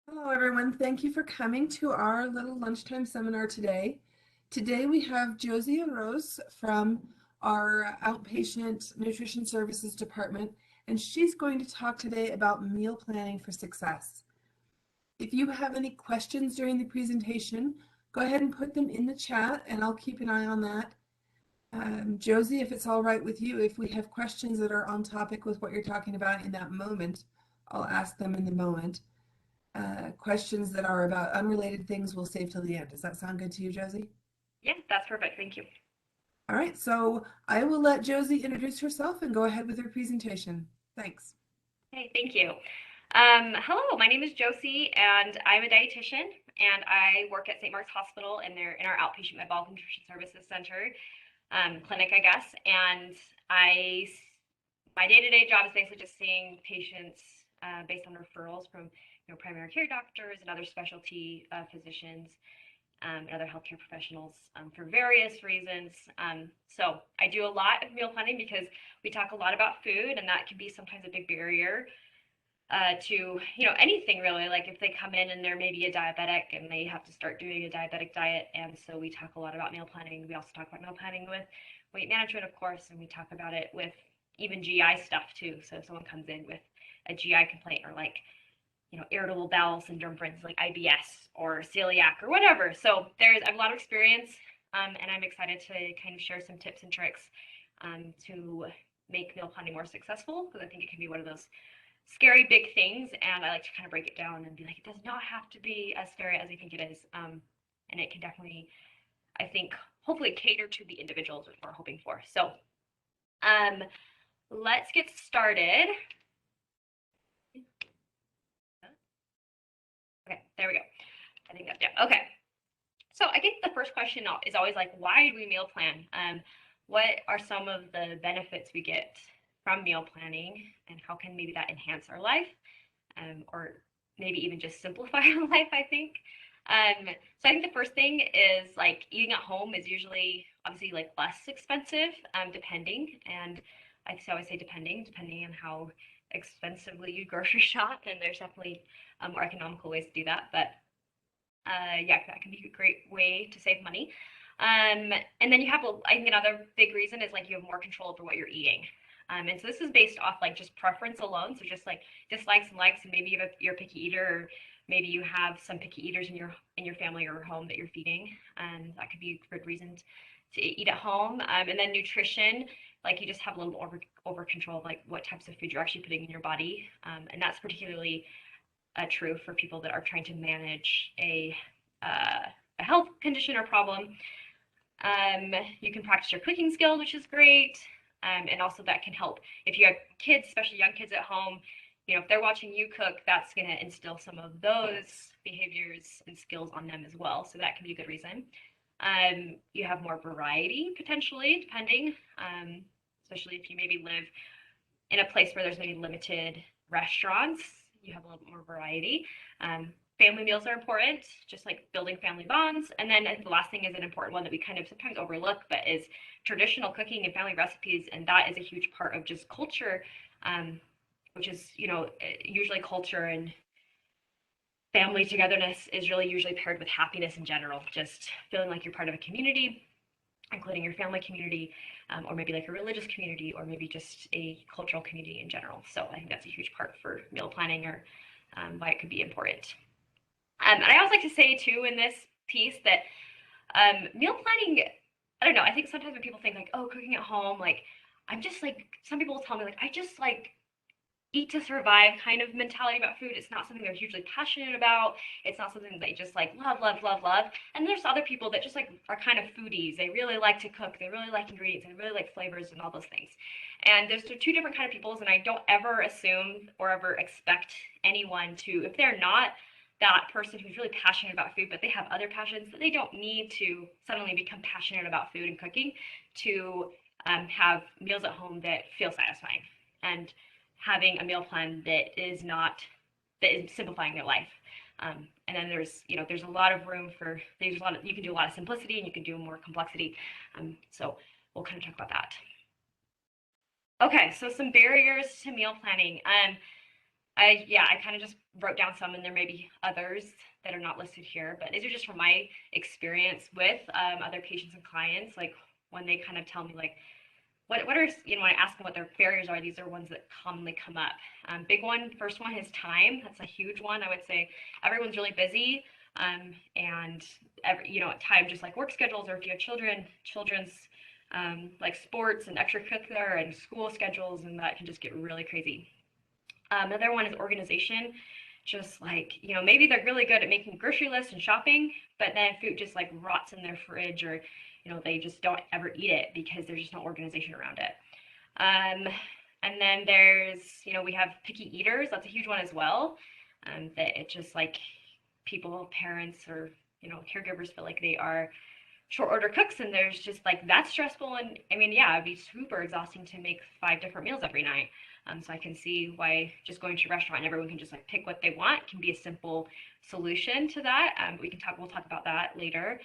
Hello, everyone. Thank you for coming to our little lunchtime seminar today. Today we have Josie and Rose from our Outpatient Nutrition Services Department, and she's going to talk today about meal planning for success. If you have any questions during the presentation, go ahead and put them in the chat, and I'll keep an eye on that. Josie, if it's all right with you, if we have questions that are on topic with what you're talking about in that moment, I'll ask them in the moment. Questions that are about unrelated things we'll save till the end. Does that sound good to you, Josie? Yeah, that's perfect. Thank you. All right, so I will let Josie introduce herself and go ahead with her presentation. Thanks. Hey, thank you. Hello, my name is Josie, and I'm a dietitian, and I work at St. Mark's Hospital in our outpatient metabolic nutrition services center clinic, I guess. And I, my day-to-day job is basically just seeing patients based on referrals from primary care doctors and other specialty physicians and other healthcare professionals for various reasons. So I do a lot of meal planning because we talk a lot about food, and that can be sometimes a big barrier to anything really. Like if they come in and they're maybe a diabetic and they have to start doing a diabetic diet, and so we talk a lot about meal planning. We also talk about meal planning with weight management, of course, and we talk about it with even GI stuff too. So if someone comes in with a GI complaint or like irritable bowel syndrome, for instance, like IBS or celiac or whatever. So I have a lot of experience, and I'm excited to kind of share some tips and tricks to make meal planning more successful, because I think it can be one of those scary big things, and I like to kind of break it down and be like, it does not have to be as scary as I think it is, and it can definitely, I think, hopefully cater to the individuals that we're hoping for. So let's get started. Okay, there we go. I think that's, yeah, okay. So I think the first question is always like, why do we meal plan? What are some of the benefits we get from meal planning, and how can maybe that enhance our life, or maybe even just simplify our life, I think. So I think the first thing is like eating at home is usually obviously like less expensive, depending, and I always say depending on how expensively you grocery shop, and there's definitely more economical ways to do that, but yeah, that can be a great way to save money. And then you have, I think another big reason is like you have more control over what you're eating. And so this is based off like just preference alone. So just like dislikes and likes, and maybe you're a picky eater, or maybe you have some picky eaters in your family or home that you're feeding, and that could be a good reason to eat at home. And then nutrition, like you just have a little over control of like what types of food you're actually putting in your body, and that's particularly true for people that are trying to manage a health condition or problem. You can practice your cooking skills, which is great. And also that can help if you have kids, especially young kids at home. If they're watching you cook, that's going to instill some of those behaviors and skills on them as well. So that can be a good reason. You have more variety potentially, depending, especially if you maybe live in a place where there's maybe limited restaurants. You have a little bit more variety. Family meals are important, just like building family bonds. And then I think the last thing is an important one that we kind of sometimes overlook, but is traditional cooking and family recipes. And that is a huge part of just culture, which is, usually culture and family togetherness is really usually paired with happiness in general, just feeling like you're part of a community, including your family community, or maybe like a religious community, or maybe just a cultural community in general. So I think that's a huge part for meal planning, or why it could be important. And I always like to say too in this piece that meal planning, I don't know, I think sometimes when people think like, oh, cooking at home, like I'm just like, some people will tell me like, I just like eat to survive kind of mentality about food. It's not something they're hugely passionate about. It's not something they just like love, love, love, love. And there's other people that just like are kind of foodies. They really like to cook. They really like ingredients. They really like flavors and all those things. And there's two different kind of peoples, and I don't ever assume or ever expect anyone to, if they're not that person who's really passionate about food, but they have other passions, that they don't need to suddenly become passionate about food and cooking to have meals at home that feel satisfying, and having a meal plan that is simplifying their life. And then there's a lot of room for, you can do a lot of simplicity, and you can do more complexity. So we'll kind of talk about that. Okay, so some barriers to meal planning. I kind of just wrote down some, and there may be others that are not listed here, but these are just from my experience with other patients and clients. Like when they kind of tell me like, what are, when I ask them what their barriers are, these are ones that commonly come up. Big one, first one is time. That's a huge one. I would say everyone's really busy, and time, just like work schedules, or if you have children's like sports and extracurricular and school schedules, and that can just get really crazy. Another one is organization. Just like, maybe they're really good at making grocery lists and shopping, but then food just like rots in their fridge, or, they just don't ever eat it because there's just no organization around it. And then there's, we have picky eaters. That's a huge one as well. That it just like people, parents, or, caregivers feel like they are short order cooks, and there's just like that's stressful. And I mean, yeah, it'd be super exhausting to make 5 different meals every night. So I can see why just going to a restaurant and everyone can just like pick what they want can be a simple solution to that. We'll talk about that later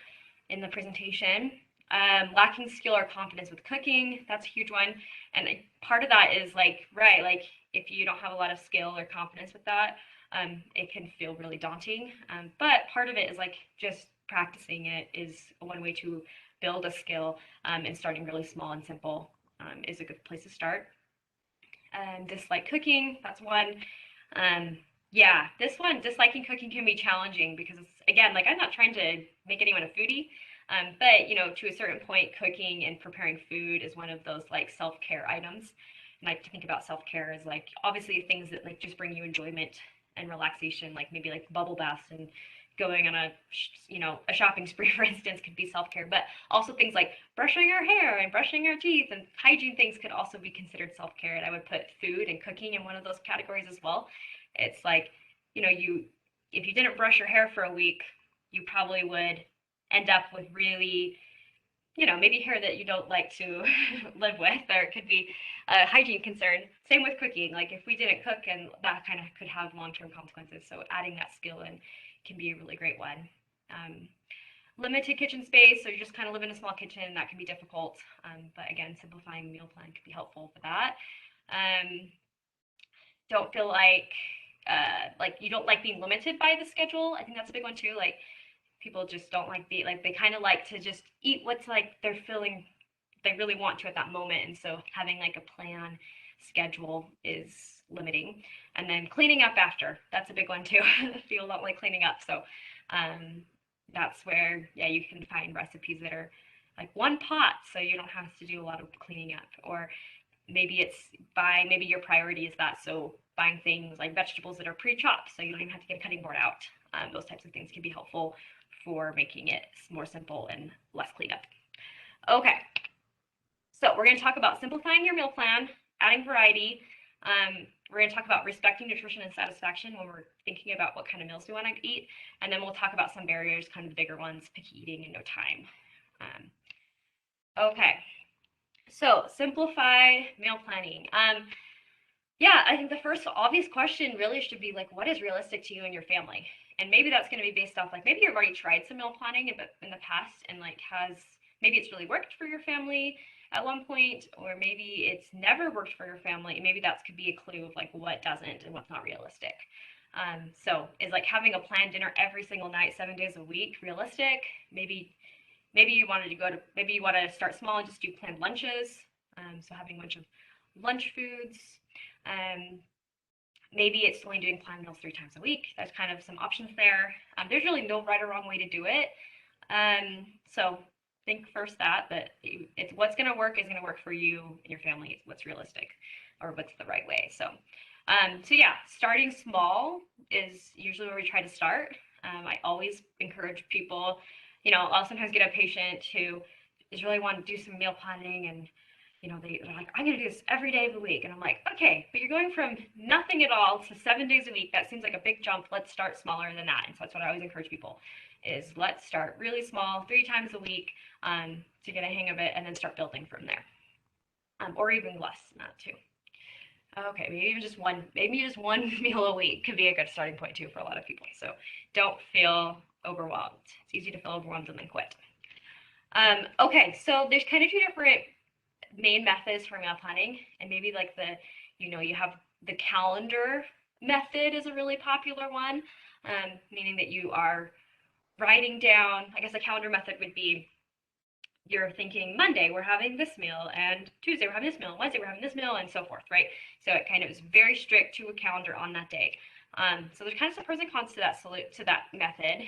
in the presentation. Lacking skill or confidence with cooking, that's a huge one. And part of that is like, right, like if you don't have a lot of skill or confidence with that, it can feel really daunting. But part of it is like just practicing it is one way to build a skill, and starting really small and simple is a good place to start. Dislike cooking, that's one. Yeah, this one, disliking cooking can be challenging because it's, again, like I'm not trying to make anyone a foodie, but to a certain point, cooking and preparing food is one of those like self-care items. And I like to think about self-care as like obviously things that like just bring you enjoyment and relaxation, like maybe like bubble baths and going on a shopping spree, for instance, could be self-care, but also things like brushing your hair and brushing your teeth and hygiene things could also be considered self-care. And I would put food and cooking in one of those categories as well. It's like, if you didn't brush your hair for a week, you probably would end up with really, maybe hair that you don't like to live with, or it could be a hygiene concern. Same with cooking. Like if we didn't cook, and that kind of could have long-term consequences. So adding that skill in can be a really great one. Limited kitchen space, so you just kind of live in a small kitchen, that can be difficult. But again, simplifying meal plan could be helpful for that. Don't feel like you don't like being limited by the schedule. I think that's a big one too. Like people just don't like they kind of like to just eat what's like they're feeling they really want to at that moment. And so having like a plan schedule is limiting. And then cleaning up after, that's a big one too. People don't like cleaning up. So that's where, yeah, you can find recipes that are like one pot, so you don't have to do a lot of cleaning up. Or maybe maybe your priority is that, so buying things like vegetables that are pre-chopped, so you don't even have to get a cutting board out. Those types of things can be helpful for making it more simple and less cleanup. Okay, so we're going to talk about simplifying your meal plan, adding variety. We're going to talk about respecting nutrition and satisfaction when we're thinking about what kind of meals we want to eat. And then we'll talk about some barriers, kind of the bigger ones, picky eating and no time. Okay, so simplify meal planning. Yeah, I think the first obvious question really should be like, what is realistic to you and your family? And maybe that's going to be based off like maybe you've already tried some meal planning in the past, and like maybe it's really worked for your family at one point, or maybe it's never worked for your family. And maybe that could be a clue of like what doesn't and what's not realistic. So is like having a planned dinner every single night, 7 days a week, realistic? Maybe you want to start small and just do planned lunches. So having a bunch of lunch foods. Maybe it's only doing planned meals 3 times a week. There's kind of some options there. There's really no right or wrong way to do it. So think first that it's what's going to work is going to work for you and your family. It's what's realistic, or what's the right way. So yeah, starting small is usually where we try to start. I always encourage people, I'll sometimes get a patient who is really wanting to do some meal planning, and they're like, I'm going to do this every day of the week. And I'm like, okay, but you're going from nothing at all to 7 days a week. That seems like a big jump. Let's start smaller than that. And so that's what I always encourage people is let's start really small, 3 times a week, to get a hang of it, and then start building from there. Or even less than that too. Okay, maybe just one meal a week could be a good starting point too for a lot of people. So don't feel overwhelmed. It's easy to feel overwhelmed and then quit. Okay, so there's kind of 2 different main methods for meal planning, and maybe like you have the calendar method is a really popular one, meaning that you are writing down, I guess a calendar method would be you're thinking Monday we're having this meal, and Tuesday we're having this meal, Wednesday we're having this meal, and so forth, right? So it kind of is very strict to a calendar on that day. So there's kind of some pros and cons to that method.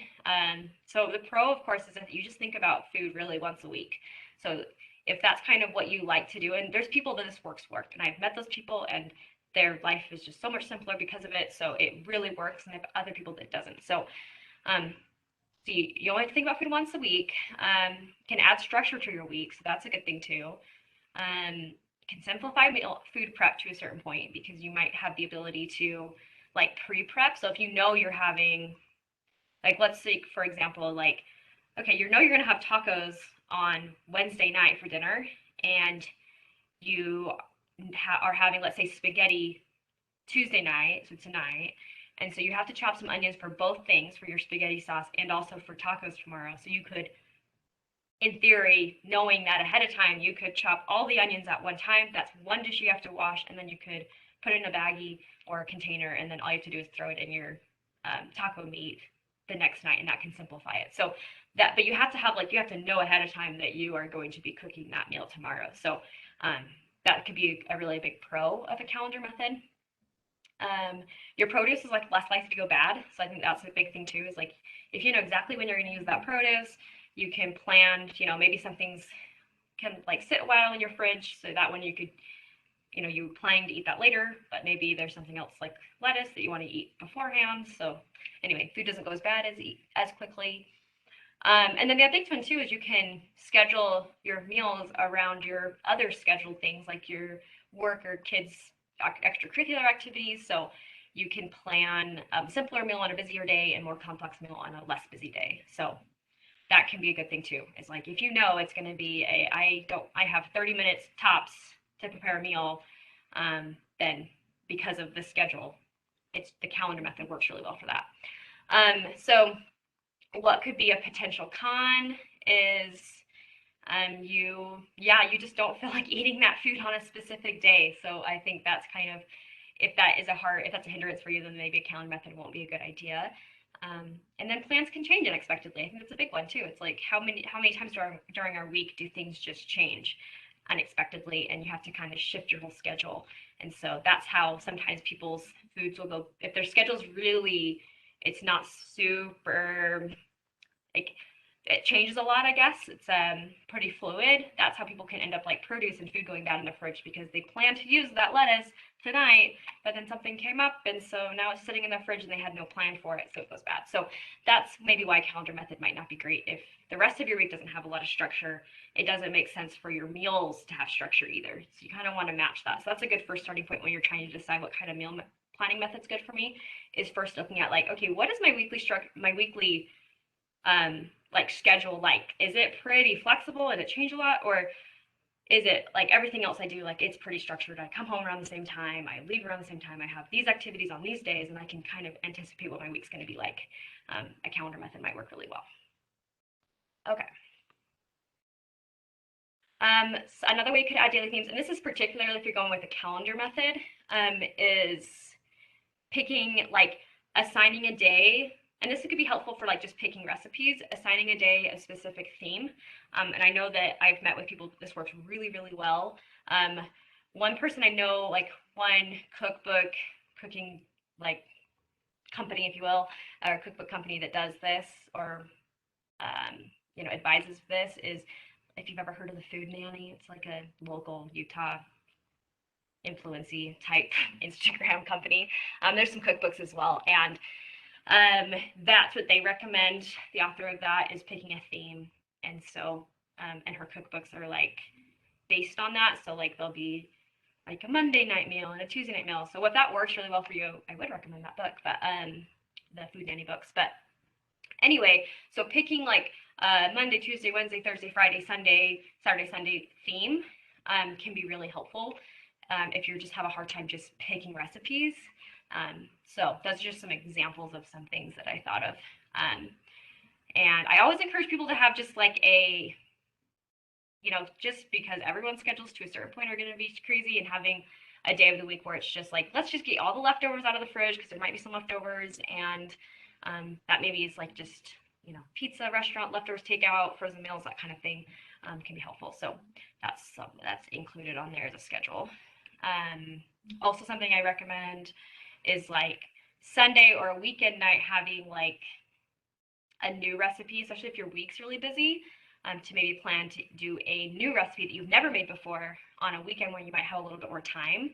So the pro, of course, is that you just think about food really once a week. So if that's kind of what you like to do, and there's people that this works, and I've met those people, and their life is just so much simpler because of it. So it really works, and I have other people that doesn't. So um, so you only have to think about food once a week. Can add structure to your week, so that's a good thing too. Can simplify food prep to a certain point because you might have the ability to like pre-prep. So if you know you're having, like, let's say for example, like, okay, you know you're gonna have tacos on Wednesday night for dinner, and you are having, let's say, spaghetti Tuesday night, so tonight. And so you have to chop some onions for both things, for your spaghetti sauce and also for tacos tomorrow. So you could, in theory, knowing that ahead of time, you could chop all the onions at one time. That's one dish you have to wash, and then you could put it in a baggie or a container, and then all you have to do is throw it in your taco meat the next night, and that can simplify it. So that, but you have to have, like, you have to know ahead of time that you are going to be cooking that meal tomorrow. So that could be a really big pro of a calendar method. Your produce is like less likely to go bad. So I think that's a big thing too, is like if you know exactly when you're going to use that produce, you can plan, maybe some things can like sit a while in your fridge so that when you could, you're planning to eat that later, but maybe there's something else like lettuce that you want to eat beforehand. So anyway, food doesn't go as bad as quickly. And then the other one too is you can schedule your meals around your other scheduled things like your work or kids extracurricular activities. So you can plan a simpler meal on a busier day and more complex meal on a less busy day. So that can be a good thing too. It's like if you know it's going to be I have 30 minutes tops to prepare a meal, then because of the schedule, it's the calendar method works really well for that. So what could be a potential con is you just don't feel like eating that food on a specific day. So I think that's kind of, if that's a hindrance for you, then maybe a calendar method won't be a good idea. And then plans can change unexpectedly. I think that's a big one too. It's like how many times during our week do things just change unexpectedly, and you have to kind of shift your whole schedule. And so that's how sometimes people's foods will go, if their schedule's really, it's not super, like, it changes a lot, I guess. It's pretty fluid. That's how people can end up like produce and food going bad in the fridge because they plan to use that lettuce tonight, but then something came up, and so now it's sitting in the fridge and they had no plan for it, so it goes bad. So that's maybe why calendar method might not be great. If the rest of your week doesn't have a lot of structure, it doesn't make sense for your meals to have structure either. So you kind of want to match that. So that's a good first starting point when you're trying to decide what kind of meal planning method's good for me, is first looking at like, okay, what is my weekly like schedule like? Is it pretty flexible and it change a lot, or is it like everything else I do, like it's pretty structured? I come home around the same time, I leave around the same time, I have these activities on these days, and I can kind of anticipate what my week's going to be like. A calendar method might work really well. Okay. So another way you could add daily themes, and this is particularly if you're going with a calendar method, is picking, like, assigning a day, and this could be helpful for like just picking recipes, assigning a day a specific theme. And I know that I've met with people, this works really, really well. One person I know, like one cookbook cooking like company, if you will, or cookbook company that does this, or advises this, is, if you've ever heard of the Food Nanny, it's like a local Utah influency type Instagram company. There's some cookbooks as well, and that's what they recommend. The author of that is picking a theme, and so and her cookbooks are like based on that. So like there'll be like a Monday night meal and a Tuesday night meal. So if that works really well for you, I would recommend that book, but the Food Nanny books. But anyway, so picking like Monday, Tuesday, Wednesday, Thursday, Friday, Sunday, Saturday, Sunday theme can be really helpful if you just have a hard time just picking recipes. So those are just some examples of some things that I thought of. And I always encourage people to have just like a, just because everyone's schedules to a certain point are going to be crazy, and having a day of the week where it's just like, let's just get all the leftovers out of the fridge because there might be some leftovers, and that maybe is like just, pizza, restaurant, leftovers, takeout, frozen meals, that kind of thing can be helpful. So that's included on there as a schedule. Also, something I recommend is like Sunday or a weekend night having like a new recipe, especially if your week's really busy, to maybe plan to do a new recipe that you've never made before on a weekend where you might have a little bit more time.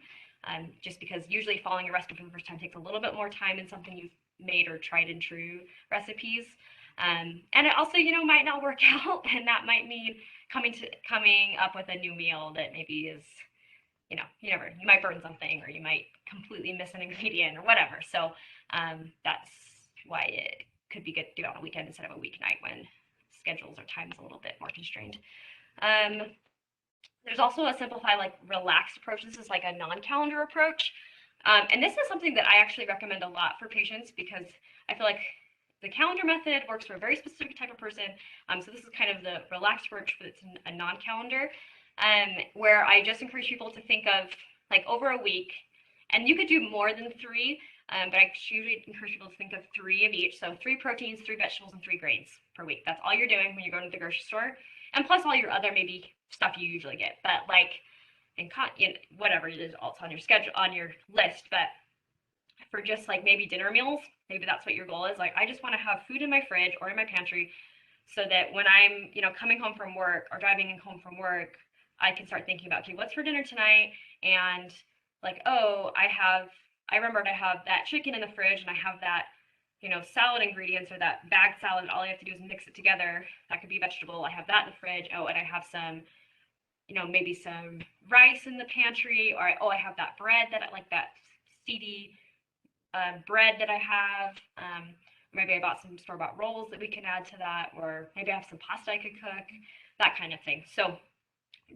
Just because usually following a recipe for the first time takes a little bit more time than something you've made or tried and true recipes. And it also, might not work out, and that might mean coming up with a new meal that maybe is, you might burn something, or you might completely miss an ingredient or whatever. So that's why it could be good to do it on a weekend instead of a weeknight when schedules or time's a little bit more constrained. There's also a simplified, like relaxed approach. This is like a non-calendar approach. And this is something that I actually recommend a lot for patients because I feel like the calendar method works for a very specific type of person. So this is kind of the relaxed approach, but it's a non-calendar, where I just encourage people to think of like over a week, and you could do more than 3, but I usually encourage people to think of 3 of each. So 3 proteins, 3 vegetables, and 3 grains per week. That's all you're doing when you're going to the grocery store, and plus all your other maybe stuff you usually get. But like, whatever it is, also on your schedule, on your list. But for just like maybe dinner meals, maybe that's what your goal is. Like, I just want to have food in my fridge or in my pantry so that when I'm, coming home from work or driving home from work, I can start thinking about, okay, what's for dinner tonight? And like, oh, I remember to have that chicken in the fridge, and I have that, salad ingredients or that bagged salad. All I have to do is mix it together. That could be vegetable. I have that in the fridge. Oh, and I have some, maybe some rice in the pantry, or I have that bread that I like, that seedy bread that I have. Maybe I bought some store-bought rolls that we can add to that, or maybe I have some pasta I could cook, that kind of thing. So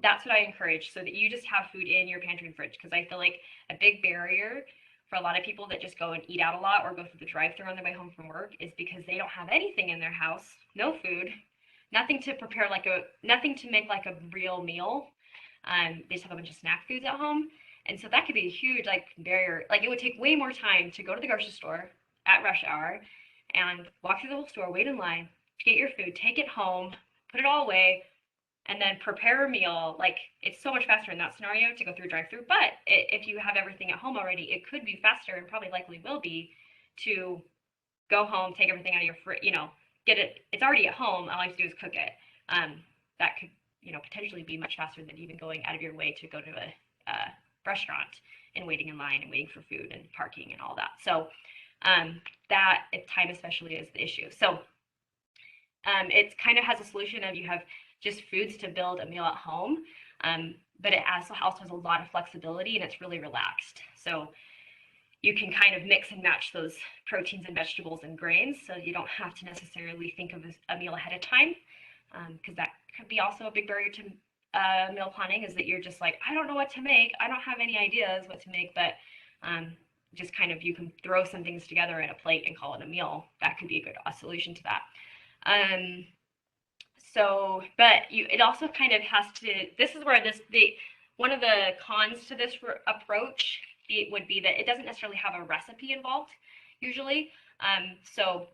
that's what I encourage, so that you just have food in your pantry and fridge, because I feel like a big barrier for a lot of people that just go and eat out a lot or go through the drive-thru on their way home from work is because they don't have anything in their house, no food, nothing to prepare, nothing to make like a real meal. They just have a bunch of snack foods at home. And so that could be a huge barrier. Like, it would take way more time to go to the grocery store at rush hour and walk through the whole store, wait in line, get your food, take it home, put it all away, and then prepare a meal. Like, it's so much faster in that scenario to go through a drive-through. But if you have everything at home already, it could be faster, and probably likely will be, to go home, take everything out of your fridge, get it. It's already at home. All you have to do is cook it. That could, potentially be much faster than even going out of your way to go to a restaurant and waiting in line and waiting for food and parking and all that. So that time especially is the issue. So it kind of has a solution of, you have just foods to build a meal at home, but it also has a lot of flexibility, and it's really relaxed. So you can kind of mix and match those proteins and vegetables and grains, so you don't have to necessarily think of a meal ahead of time, because that could be also a big barrier to meal planning, is that you're just like, I don't know what to make. I don't have any ideas what to make, but just kind of, you can throw some things together in a plate and call it a meal. That could be a solution to that. It also kind of has to, this is where one of the cons to this approach would be that it doesn't necessarily have a recipe involved usually. So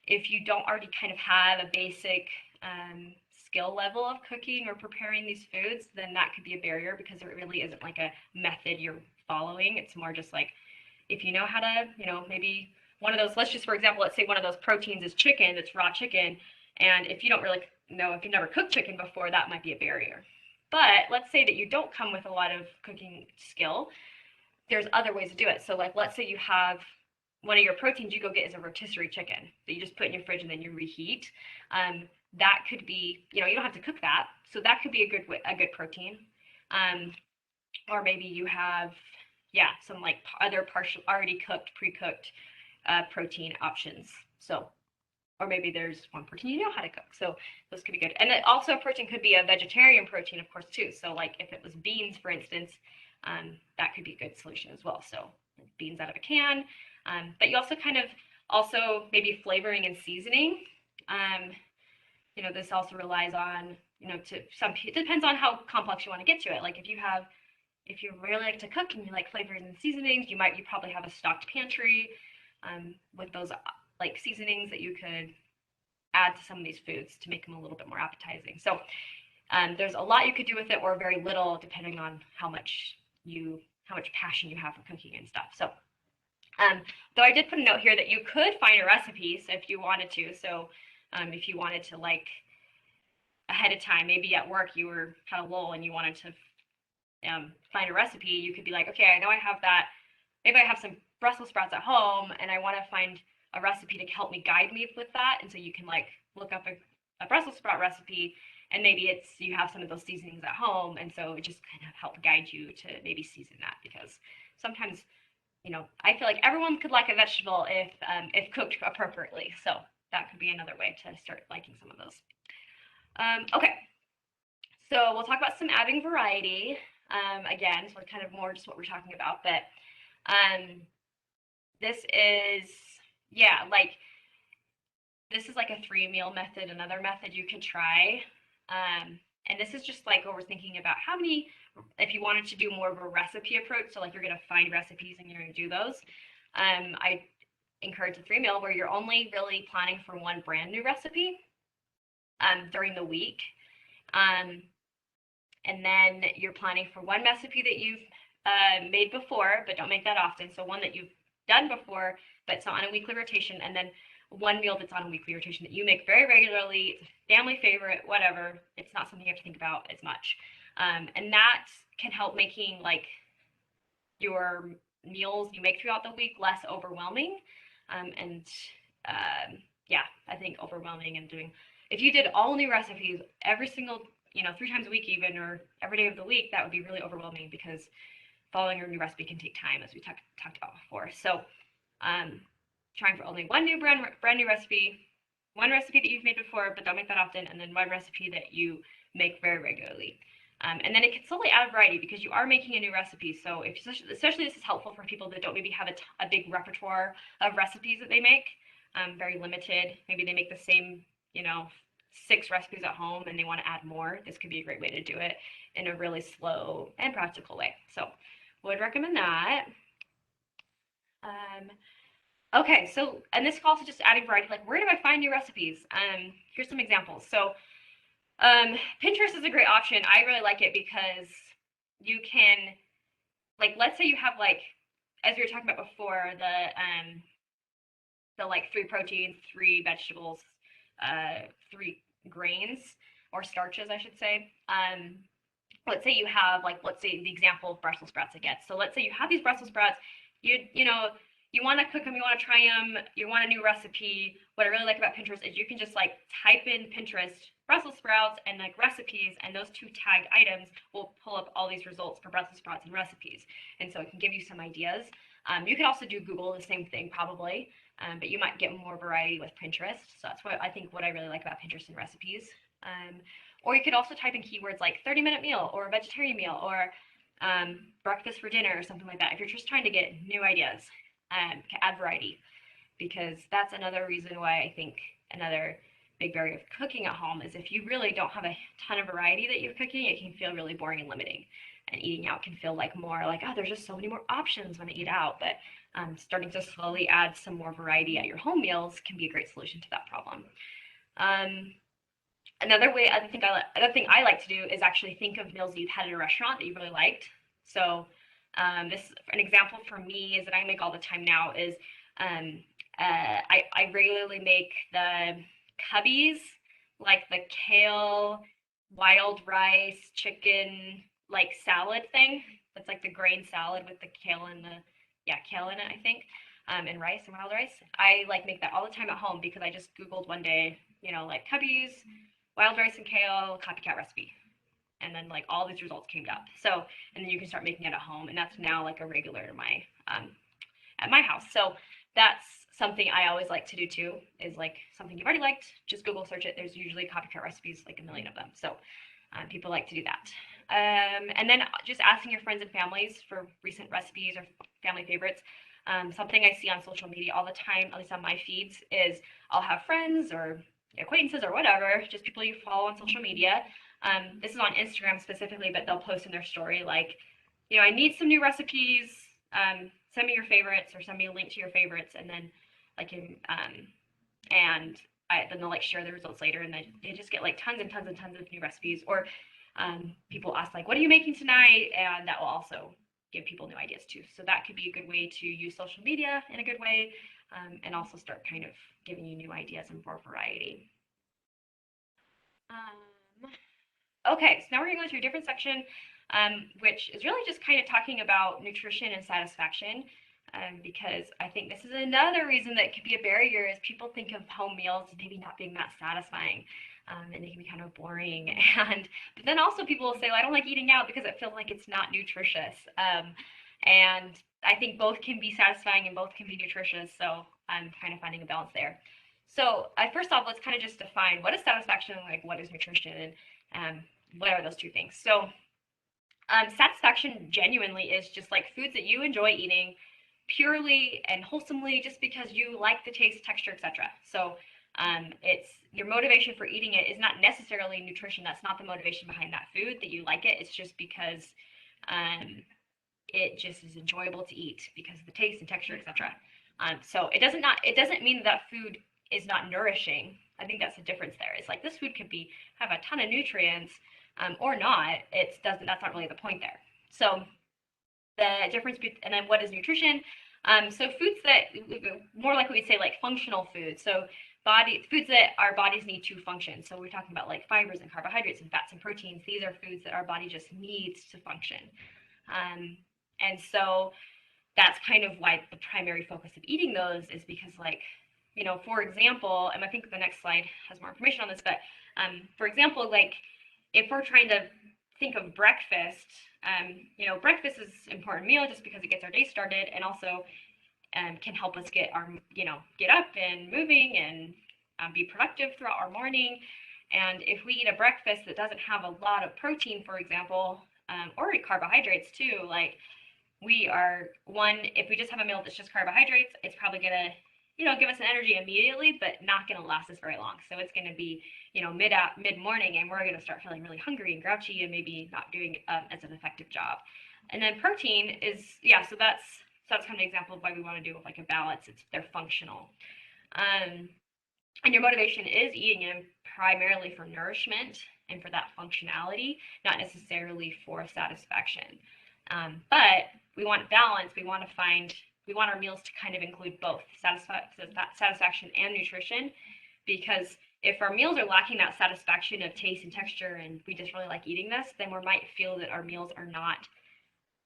if you don't already kind of have a basic skill level of cooking or preparing these foods, then that could be a barrier, because there really isn't like a method you're following. It's more just like, if you know how to, maybe one of those, let's say one of those proteins is chicken, it's raw chicken. And if you don't really know, if you've never cooked chicken before, that might be a barrier. But let's say that you don't come with a lot of cooking skill. There's other ways to do it. So like, let's say you have one of your proteins you go get is a rotisserie chicken that you just put in your fridge and then you reheat. That could be, you don't have to cook that. So that could be a good protein. Or maybe you have, some like other already cooked, pre-cooked protein options. So, or maybe there's one protein you know how to cook. So those could be good. And then also, protein could be a vegetarian protein, of course, too. So like, if it was beans, for instance, that could be a good solution as well. So beans out of a can. But you also maybe flavoring and seasoning. This also relies on, it depends on how complex you want to get to it. Like, if you have, if you really like to cook and you like flavors and seasonings, you probably have a stocked pantry with those like seasonings that you could add to some of these foods to make them a little bit more appetizing. So there's a lot you could do with it, or very little, depending on how much passion you have for cooking and stuff. So though I did put a note here that you could find a recipe, so if you wanted to. So if you wanted to, like, ahead of time, maybe at work you had a lull and you wanted to find a recipe, you could be like, okay, I know I have that. Maybe I have some Brussels sprouts at home and I want to find a recipe to help me guide me with that. And so you can like look up a Brussels sprout recipe, and maybe you have some of those seasonings at home, and so it just kind of help guide you to maybe season that, because sometimes, I feel like everyone could like a vegetable if cooked appropriately. So that could be another way to start liking some of those. Okay, so we'll talk about some adding variety. Again, so kind of more just what we're talking about, but this is, this is like a 3-meal method, another method you could try. And this is just like what we're thinking about how many, if you wanted to do more of a recipe approach, so like you're going to find recipes and you're going to do those. I encourage a 3-meal where you're only really planning for one brand new recipe during the week. And then you're planning for one recipe that you've made before, but don't make that often. So one that you've done before, but it's not on a weekly rotation. And then one meal that's on a weekly rotation that you make very regularly. It's a family favorite, whatever. It's not something you have to think about as much. And that can help making like your meals you make throughout the week less overwhelming. I think overwhelming and if you did all new recipes every single, 3 times a week even, or every day of the week, that would be really overwhelming, because following your new recipe can take time, as we talked about before. So trying for only one new brand new recipe, one recipe that you've made before, but don't make that often, and then one recipe that you make very regularly. And then it can slowly add variety, because you are making a new recipe. So especially this is helpful for people that don't maybe have a big repertoire of recipes that they make, very limited. Maybe they make the same, 6 recipes at home and they want to add more. This could be a great way to do it in a really slow and practical way. So would recommend that. Okay, so, and this is also just adding variety, like where do I find new recipes? Here's some examples. So Pinterest is a great option. I really like it because you can, like, let's say you have, like, as we were talking about before, the like 3 proteins, 3 vegetables, 3 grains, or starches, I should say. Let's say you have, like, let's say the example of Brussels sprouts again. So let's say you have these Brussels sprouts, you want to cook them, you want to try them, you want a new recipe. What I really like about Pinterest is you can just like type in Pinterest Brussels sprouts and like recipes, and those 2 tagged items will pull up all these results for Brussels sprouts and recipes. And so it can give you some ideas. You can also do Google, the same thing probably, but you might get more variety with Pinterest. So that's what I really like about Pinterest and recipes. Or you could also type in keywords like 30-minute meal, or vegetarian meal, or breakfast for dinner, or something like that, if you're just trying to get new ideas, to add variety. Because that's another reason why I think another big barrier of cooking at home is if you really don't have a ton of variety that you're cooking, it can feel really boring and limiting. And eating out can feel like more like, oh, there's just so many more options when I eat out. But starting to slowly add some more variety at your home meals can be a great solution to that problem. Another thing I like to do is actually think of meals that you've had at a restaurant that you really liked. So an example for me is that I make all the time now is I regularly make the cubbies, like the kale, wild rice, chicken, like salad thing. That's like the grain salad with the kale in it, I think, and rice and wild rice. I like make that all the time at home because I just Googled one day, like cubbies, wild rice and kale, copycat recipe. And then like all these results came up. So, and then you can start making it at home, and that's now like a regular in at my house. So that's something I always like to do too, is like something you've already liked, just Google search it. There's usually copycat recipes, like a million of them. So people like to do that. And then just asking your friends and families for recent recipes or family favorites. Something I see on social media all the time, at least on my feeds, is I'll have friends or acquaintances or whatever, just people you follow on social media. This is on Instagram specifically, but they'll post in their story like, I need some new recipes. Send me your favorites or send me a link to your favorites, and then I can and then they'll like share the results later, and then they just get like tons and tons and tons of new recipes. Or people ask like, what are you making tonight? And that will also give people new ideas too. So that could be a good way to use social media in a good way, and also start kind of giving you new ideas and more variety. Okay, so now we're going to go to a different section, which is really just kind of talking about nutrition and satisfaction, because I think this is another reason that could be a barrier is people think of home meals maybe not being that satisfying, and they can be kind of boring. But then also people will say, well, I don't like eating out because it feels like it's not nutritious. And I think both can be satisfying and both can be nutritious, so I'm kind of finding a balance there. So first off, let's kind of just define what is satisfaction and like what is nutrition, and what are those two things. So satisfaction genuinely is just like foods that you enjoy eating purely and wholesomely just because you like the taste, texture, etc. So it's your motivation for eating it is not necessarily nutrition. That's not the motivation behind that food, that you like it. It's just because it just is enjoyable to eat because of the taste and texture, etc. So it doesn't mean that food is not nourishing. I think that's the difference there. It's like this food could have a ton of nutrients, or not. That's not really the point there. So the difference and then what is nutrition? So foods that more like we'd say like functional foods. So foods that our bodies need to function. So we're talking about like fibers and carbohydrates and fats and proteins. These are foods that our body just needs to function. And so that's kind of why the primary focus of eating those is because like, for example, and I think the next slide has more information on this, but for example, like if we're trying to think of breakfast, breakfast is an important meal just because it gets our day started and also can help us get up and moving and be productive throughout our morning. And if we eat a breakfast that doesn't have a lot of protein, for example, or carbohydrates too, like if we just have a meal that's just carbohydrates, it's probably gonna give us an energy immediately, but not going to last us very long. So it's going to be, mid morning, and we're going to start feeling really hungry and grouchy, and maybe not doing as an effective job. And then protein is, so that's kind of an example of why we want to do like a balance. They're functional, and your motivation is eating them primarily for nourishment and for that functionality, not necessarily for satisfaction. But we want balance. We want our meals to kind of include both satisfaction and nutrition, because if our meals are lacking that satisfaction of taste and texture and we just really like eating this, then we might feel that our meals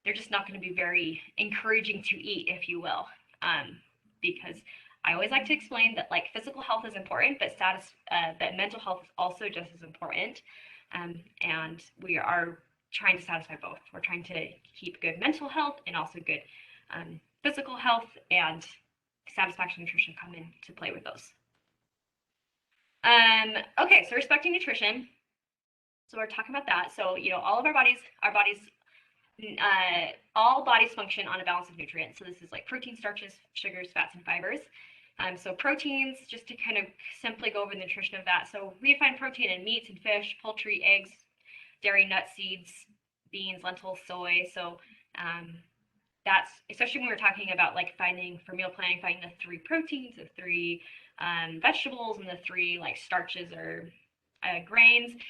they're just not going to be very encouraging to eat, if you will. Because I always like to explain that like physical health is important, but that mental health is also just as important. And we are trying to satisfy both. We're trying to keep good mental health and also good physical health, and satisfaction nutrition come into play with those. Okay, so respecting nutrition. So we're talking about that. So all of our bodies, all bodies function on a balance of nutrients. So this is like protein, starches, sugars, fats, and fibers. So proteins, just to kind of simply go over the nutrition of that. So we find protein in meats and fish, poultry, eggs, dairy, nuts, seeds, beans, lentils, soy. So that's especially when we're talking about like for meal planning, finding the 3 proteins, the 3 vegetables, and the 3 like starches or grains.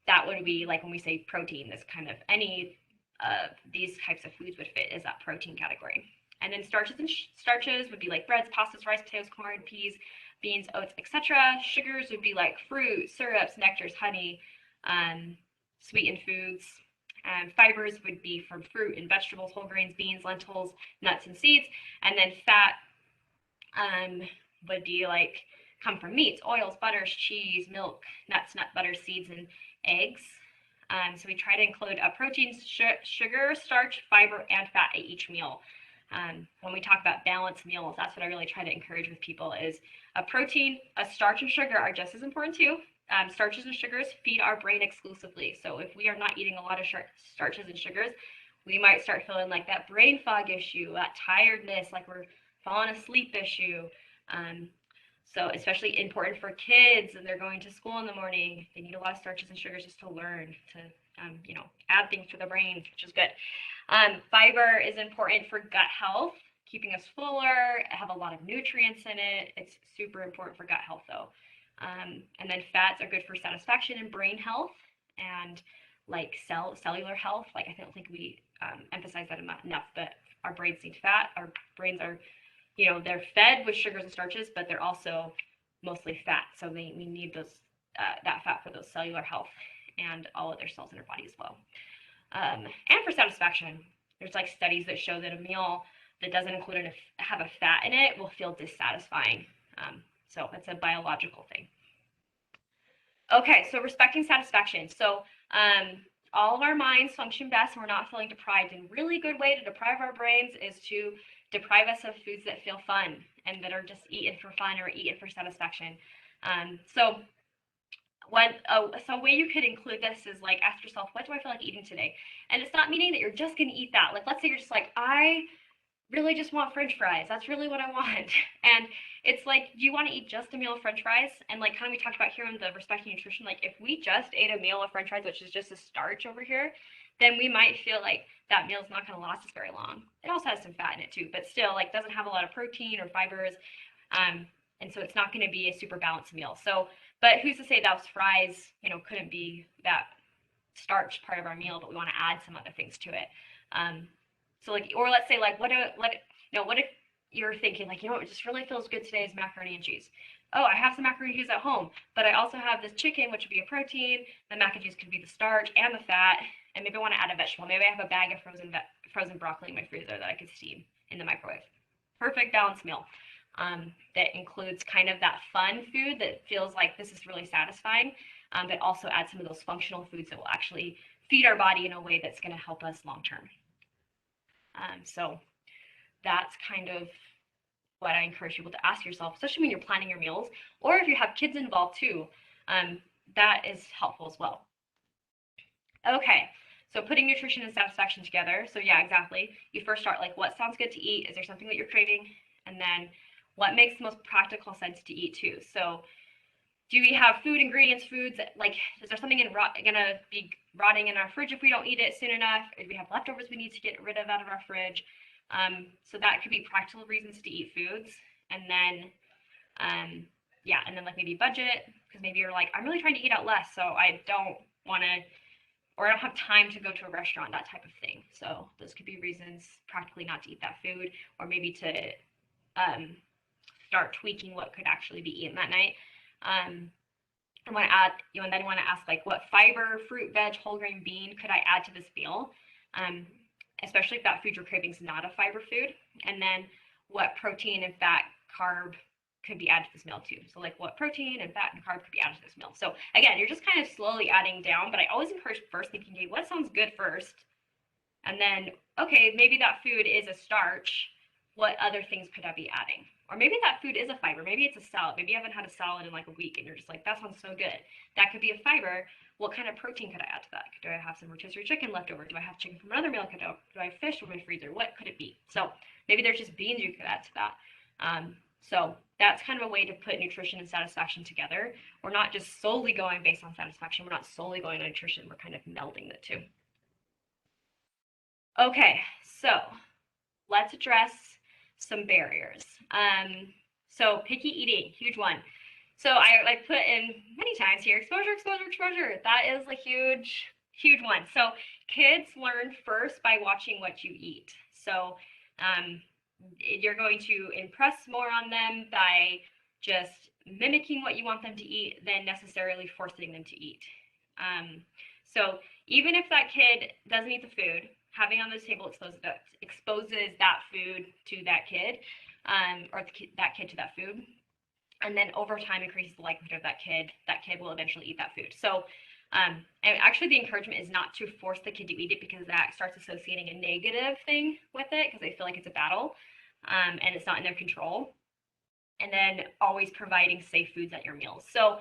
That would be like when we say protein, this kind of any of these types of foods would fit as that protein category. And then starches would be like breads, pastas, rice, potatoes, corn, peas, beans, oats, etc. Sugars would be like fruit, syrups, nectars, honey, sweetened foods. Fibers would be from fruit and vegetables, whole grains, beans, lentils, nuts, and seeds. And then fat would be like come from meats, oils, butters, cheese, milk, nuts, nut butter, seeds, and eggs. So we try to include proteins, sugar, starch, fiber, and fat at each meal. When we talk about balanced meals, that's what I really try to encourage with people is a protein, a starch, and sugar are just as important too. Starches and sugars feed our brain exclusively. So if we are not eating a lot of starches and sugars, we might start feeling like that brain fog issue, that tiredness, like we're falling asleep issue. So especially important for kids and they're going to school in the morning. They need a lot of starches and sugars just to learn to, add things to the brain, which is good. Fiber is important for gut health, keeping us fuller, have a lot of nutrients in it. It's super important for gut health though. And then fats are good for satisfaction and brain health and like cellular health. Like I don't think we emphasize that enough, but our brains need fat. Our brains are, they're fed with sugars and starches, but they're also mostly fat. So we need those that fat for those cellular health and all of their cells in our body as well. And for satisfaction, there's like studies that show that a meal that doesn't include have a fat in it will feel dissatisfying. So it's a biological thing. Okay, so respecting satisfaction. So all of our minds function best when we're not feeling deprived. And a really good way to deprive our brains is to deprive us of foods that feel fun and that are just eaten for fun or eaten for satisfaction. So a way you could include this is like ask yourself, what do I feel like eating today? And it's not meaning that you're just going to eat that. Like let's say you're just like, I really just want French fries. That's really what I want. And it's like, do you want to eat just a meal of French fries? And like kind of we talked about here in the respecting nutrition, like if we just ate a meal of French fries, which is just a starch over here, then we might feel like that meal is not going to last us very long. It also has some fat in it too, but still like doesn't have a lot of protein or fibers. And so it's not going to be a super balanced meal. So, but who's to say those fries, couldn't be that starch part of our meal, but we want to add some other things to it. So like, or let's say like, what if you're thinking like, what just really feels good today is macaroni and cheese. Oh, I have some macaroni and cheese at home, but I also have this chicken, which would be a protein. The mac and cheese could be the starch and the fat, and maybe I want to add a vegetable. Maybe I have a bag of frozen broccoli in my freezer that I could steam in the microwave. Perfect balanced meal that includes kind of that fun food that feels like this is really satisfying, but also add some of those functional foods that will actually feed our body in a way that's going to help us long term. So that's kind of what I encourage people to ask yourself, especially when you're planning your meals, or if you have kids involved too, that is helpful as well. Okay, so putting nutrition and satisfaction together. So yeah, exactly. You first start like, what sounds good to eat? Is there something that you're craving? And then what makes the most practical sense to eat too? So do we have foods that, like, is there something gonna be rotting in our fridge if we don't eat it soon enough? Or do we have leftovers we need to get rid of out of our fridge? So that could be practical reasons to eat foods. And then, and then like maybe budget, because maybe you're like, I'm really trying to eat out less, so I don't want to, or I don't have time to go to a restaurant, that type of thing. So those could be reasons practically not to eat that food, or maybe to start tweaking what could actually be eaten that night. I want to add, and then I want to ask like, what fiber, fruit, veg, whole grain, bean could I add to this meal? Especially if that food you're craving is not a fiber food. And then what protein and fat, carb could be added to this meal too. So like what protein and fat and carb could be added to this meal. So again, you're just kind of slowly adding down, but I always encourage first thinking, okay, what sounds good first? And then, okay, maybe that food is a starch. What other things could I be adding? Or maybe that food is a fiber. Maybe it's a salad. Maybe you haven't had a salad in like a week and you're just like, that sounds so good. That could be a fiber. What kind of protein could I add to that? Do I have some rotisserie chicken left over? Do I have chicken from another meal? Do I have fish from my freezer? What could it be? So maybe there's just beans you could add to that. So that's kind of a way to put nutrition and satisfaction together. We're not just solely going based on satisfaction. We're not solely going on nutrition. We're kind of melding the two. Okay, so let's address some barriers. So picky eating, huge one. So I put in many times here, exposure. That is a huge one. So kids learn first by watching what you eat. So you're going to impress more on them by just mimicking what you want them to eat than necessarily forcing them to eat. So even if that kid doesn't eat the food, having on the table exposes that food to that kid, or that kid to that food. And then over time increases the likelihood of that kid will eventually eat that food. So, and actually the encouragement is not to force the kid to eat it, because that starts associating a negative thing with it, because they feel like it's a battle, and it's not in their control. And then always providing safe foods at your meals. So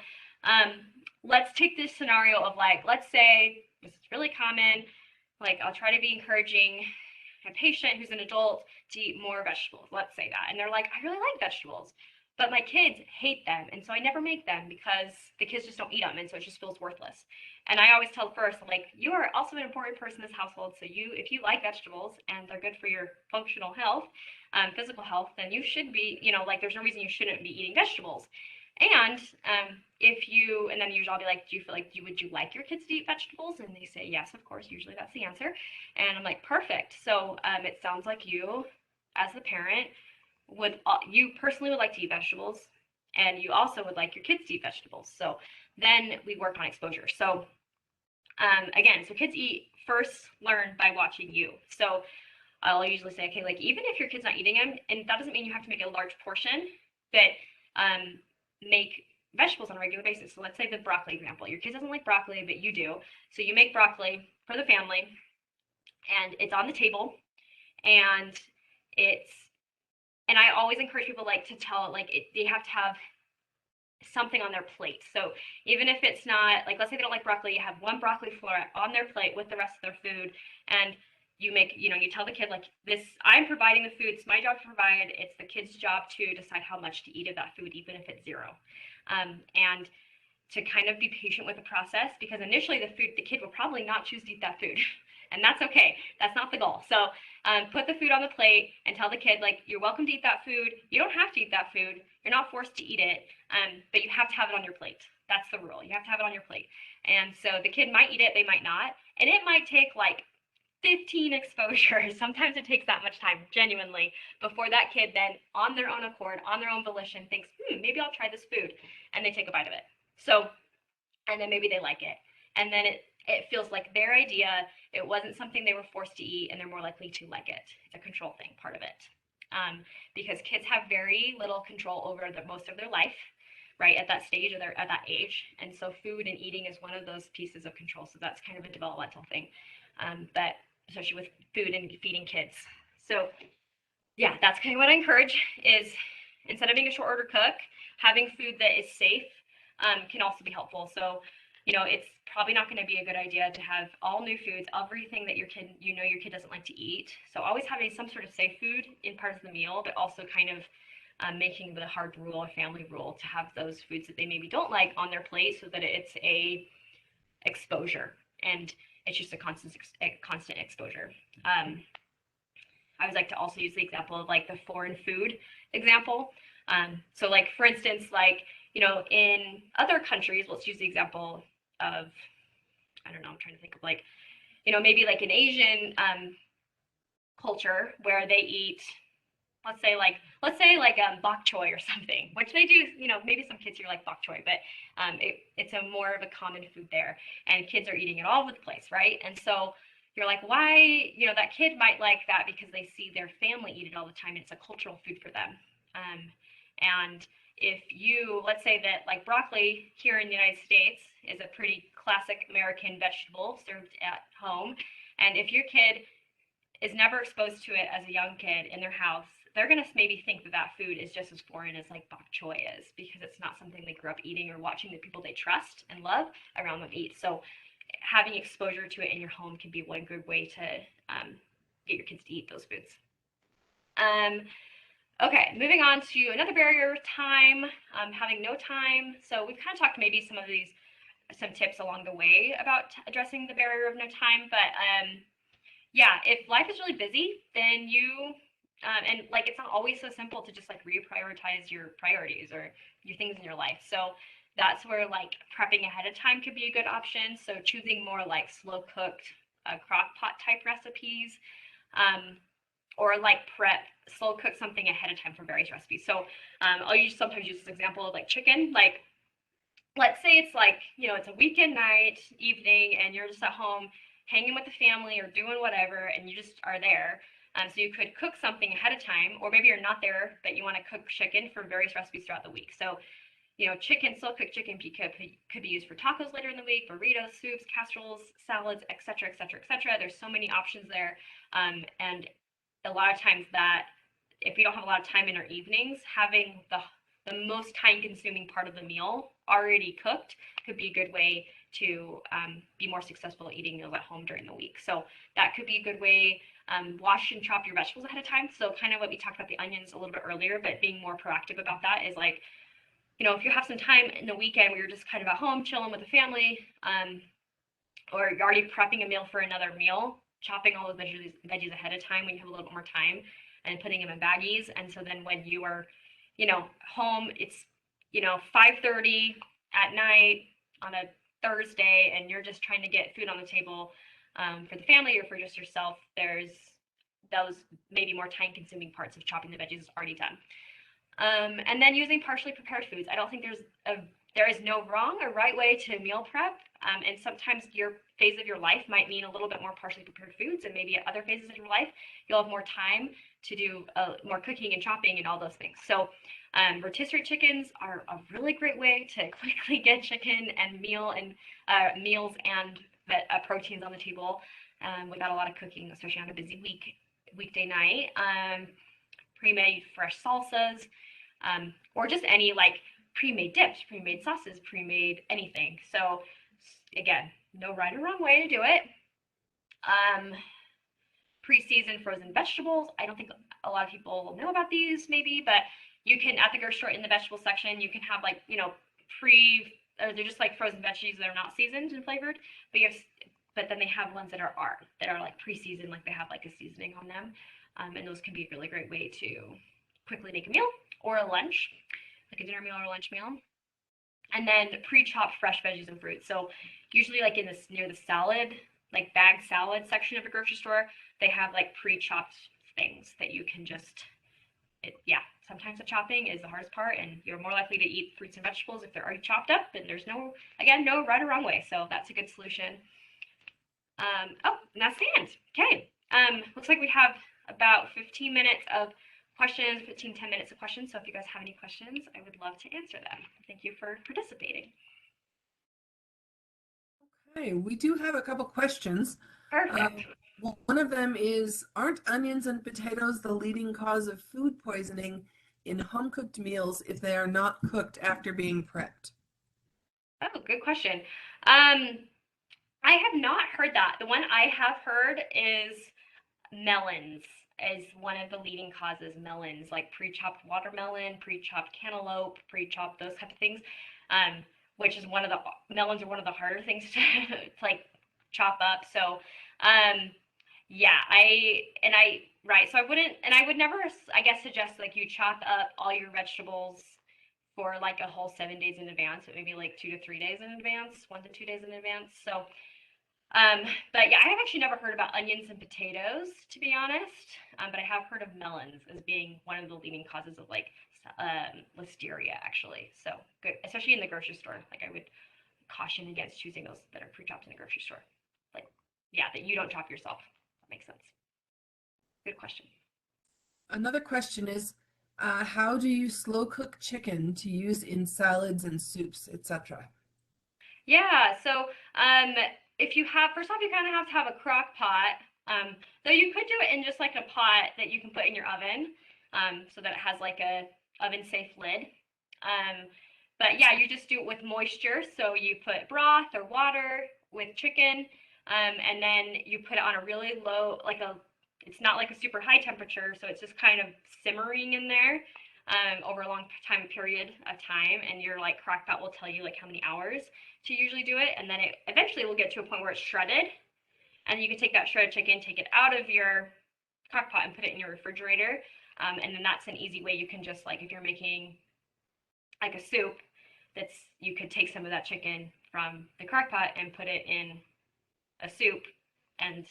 let's take this scenario of like, let's say this is really common, like I'll try to be encouraging a patient who's an adult to eat more vegetables, let's say that. And they're like, I really like vegetables, but my kids hate them, and so I never make them because the kids just don't eat them, and so it just feels worthless. And I always tell first, like, you are also an important person in this household, so if you like vegetables and they're good for your functional health, physical health, then you should be, like, there's no reason you shouldn't be eating vegetables. And and then usually I'll be like, do you feel like would you like your kids to eat vegetables? And they say yes, of course. Usually that's the answer. And I'm like, perfect. So it sounds like you, as the parent, you personally would like to eat vegetables, and you also would like your kids to eat vegetables. So then we work on exposure. So again, so kids learn by watching you. So I'll usually say, okay, like, even if your kid's not eating them, and that doesn't mean you have to make a large portion, but make vegetables on a regular basis. So let's say the broccoli example. Your kid doesn't like broccoli, but you do. So you make broccoli for the family, and it's on the table, and I always encourage people, like, to tell, like, they have to have something on their plate. So even if it's not, like, let's say they don't like broccoli, you have one broccoli floret on their plate with the rest of their food, and you tell the kid, like, I'm providing the food, it's my job to provide, it's the kid's job to decide how much to eat of that food, even if it's zero. And to kind of be patient with the process, because initially the kid will probably not choose to eat that food. And that's okay. That's not the goal. So put the food on the plate and tell the kid, like, you're welcome to eat that food. You don't have to eat that food. You're not forced to eat it, but you have to have it on your plate. That's the rule. You have to have it on your plate. And so the kid might eat it, they might not. And it might take like 15 exposures. Sometimes it takes that much time, genuinely, before that kid then, on their own accord, on their own volition, thinks, maybe I'll try this food. And they take a bite of it. So, and then maybe they like it. And then it feels like their idea. It wasn't something they were forced to eat, and they're more likely to like it. It's a control thing, part of it. Because kids have very little control over most of their life, right, at that stage, or at that age. And so food and eating is one of those pieces of control. So that's kind of a developmental thing, that especially with food and feeding kids. So yeah, that's kind of what I encourage is, instead of being a short order cook, having food that is safe can also be helpful. So, it's probably not going to be a good idea to have all new foods, everything that your kid doesn't like to eat. So always having some sort of safe food in parts of the meal, but also kind of making the hard rule, a family rule, to have those foods that they maybe don't like on their plate, so that it's a exposure, and it's just a constant exposure. I always like to also use the example of, like, the foreign food example. So, like, for instance, like, in other countries, let's use the example of, I don't know, I'm trying to think of, like, maybe like an Asian culture where they eat, let's say like bok choy or something, which they do, maybe some kids here like bok choy, but it's a more of a common food there, and kids are eating it all over the place, right? And so you're like, why, that kid might like that because they see their family eat it all the time. It's a cultural food for them. And if let's say that, like, broccoli here in the United States is a pretty classic American vegetable served at home. And if your kid is never exposed to it as a young kid in their house, they're going to maybe think that food is just as foreign as, like, bok choy is, because it's not something they grew up eating or watching the people they trust and love around them eat. So having exposure to it in your home can be one good way to get your kids to eat those foods. Okay, moving on to another barrier, time, having no time. So we've kind of talked maybe some tips along the way about addressing the barrier of no time, but yeah, if life is really busy, then and, like, it's not always so simple to just, like, reprioritize your priorities or your things in your life. So that's where, like, prepping ahead of time could be a good option. So choosing more, like, slow cooked crock pot type recipes, or, like, slow cook something ahead of time for various recipes. So I'll sometimes use this example of, like, chicken. Like, let's say it's, like, it's a weekend night, evening, and you're just at home hanging with the family or doing whatever, and you just are there. So you could cook something ahead of time, or maybe you're not there, but you want to cook chicken for various recipes throughout the week. So, slow cooked chicken could be used for tacos later in the week, burritos, soups, casseroles, salads, etc., etc., etc. There's so many options there, and a lot of times that if we don't have a lot of time in our evenings, having the most time-consuming part of the meal already cooked could be a good way to be more successful eating meals at home during the week. So that could be a good way. Wash and chop your vegetables ahead of time. So kind of what we talked about the onions a little bit earlier, but being more proactive about that is like, if you have some time in the weekend where you're just kind of at home chilling with the family, or you're already prepping a meal for another meal, chopping all those veggies ahead of time when you have a little bit more time and putting them in baggies. And so then when you are, home, it's, 5:30 at night on a Thursday, and you're just trying to get food on the table for the family or for just yourself, there's those maybe more time consuming parts of chopping the veggies is already done. And then using partially prepared foods. I don't think there is no wrong or right way to meal prep. And sometimes your phase of your life might mean a little bit more partially prepared foods, and maybe at other phases of your life, you'll have more time to do more cooking and chopping and all those things. So rotisserie chickens are a really great way to quickly get chicken and meals and proteins on the table without a lot of cooking, especially on a busy weekday night. Pre-made fresh salsas, or just any like pre-made dips, pre-made sauces, pre-made anything. So again, no right or wrong way to do it. Pre-seasoned frozen vegetables. I don't think a lot of people know about these maybe, but you can, at the grocery store in the vegetable section, you can have like, they're just like frozen veggies that are not seasoned and flavored, but then they have ones that are like pre-seasoned, like they have like a seasoning on them. And those can be a really great way to quickly make a meal or a lunch, like a dinner meal or a lunch meal. And then pre-chopped fresh veggies and fruits. So usually like near the salad, like bagged salad section of a grocery store, they have like pre-chopped things that you can just, sometimes the chopping is the hardest part, and you're more likely to eat fruits and vegetables if they're already chopped up, and there's no right or wrong way. So that's a good solution. And that's the end. Okay. Looks like we have about 15 minutes of questions, 10 minutes of questions. So if you guys have any questions, I would love to answer them. Thank you for participating. Okay, we do have a couple questions. Perfect. Well, one of them is, aren't onions and potatoes the leading cause of food poisoning in home-cooked meals if they are not cooked after being prepped? Oh, good question. I have not heard that. The one I have heard is melons is one of the leading causes. Melons, like pre-chopped watermelon, pre-chopped cantaloupe, pre-chopped those type of things, which is melons are one of the harder things to like chop up. So right. So I would never, I guess, suggest like you chop up all your vegetables for like a whole 7 days in advance, but maybe like 2 to 3 days in advance, 1 to 2 days in advance. So but yeah, I have actually never heard about onions and potatoes, to be honest. But I have heard of melons as being one of the leading causes of like listeria, actually. So good, especially in the grocery store. Like I would caution against choosing those that are pre-chopped in the grocery store. Like, yeah, that you don't chop yourself. That makes sense. Good question. Another question is, how do you slow cook chicken to use in salads and soups, etc.? Yeah, so if you have, first off, you kind of have to have a crock pot. Though you could do it in just like a pot that you can put in your oven, so that it has like a oven safe lid. But yeah, you just do it with moisture. So you put broth or water with chicken, and then you put it on a really low, it's not like a super high temperature, so it's just kind of simmering in there over a long period of time, and your like crock pot will tell you like how many hours to usually do it, and then it eventually will get to a point where it's shredded, and you can take that shredded chicken, take it out of your crock pot and put it in your refrigerator, and then that's an easy way. You can just like, if you're making like a soup, you could take some of that chicken from the crock pot and put it in a soup, and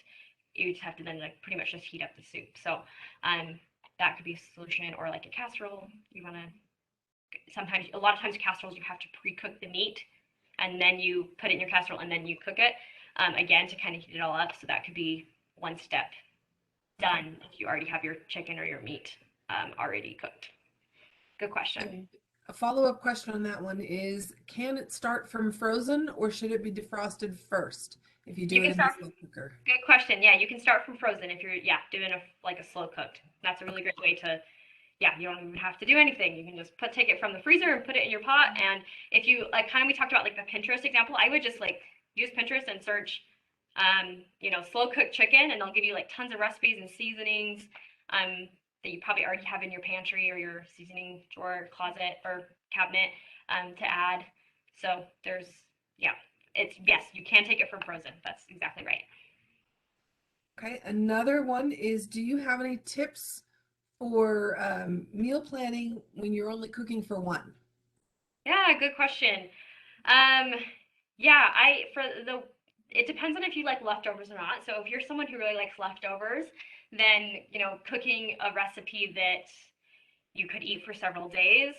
you just have to then like pretty much just heat up the soup. So that could be a solution, or like a casserole. A lot of times casseroles, you have to pre-cook the meat, and then you put it in your casserole, and then you cook it again to kind of heat it all up. So that could be one step done if you already have your chicken or your meat already cooked. Good question. And a follow-up question on that one is, can it start from frozen or should it be defrosted first if you do it in the slow cooker? Good question. Yeah, you can start from frozen if you're doing a slow cooked. That's a really great way to, you don't even have to do anything. You can just take it from the freezer and put it in your pot. And if you we talked about like the Pinterest example, I would just like use Pinterest and search slow cooked chicken, and they'll give you like tons of recipes and seasonings um, that you probably already have in your pantry or your seasoning drawer, closet, or cabinet to add. So there's, yeah, it's yes, you can take it from frozen. That's exactly right. Okay, another one is, do you have any tips for meal planning when you're only cooking for one? Yeah, good question. Um, yeah, I for the it depends on if you like leftovers or not. So if you're someone who really likes leftovers, then cooking a recipe that you could eat for several days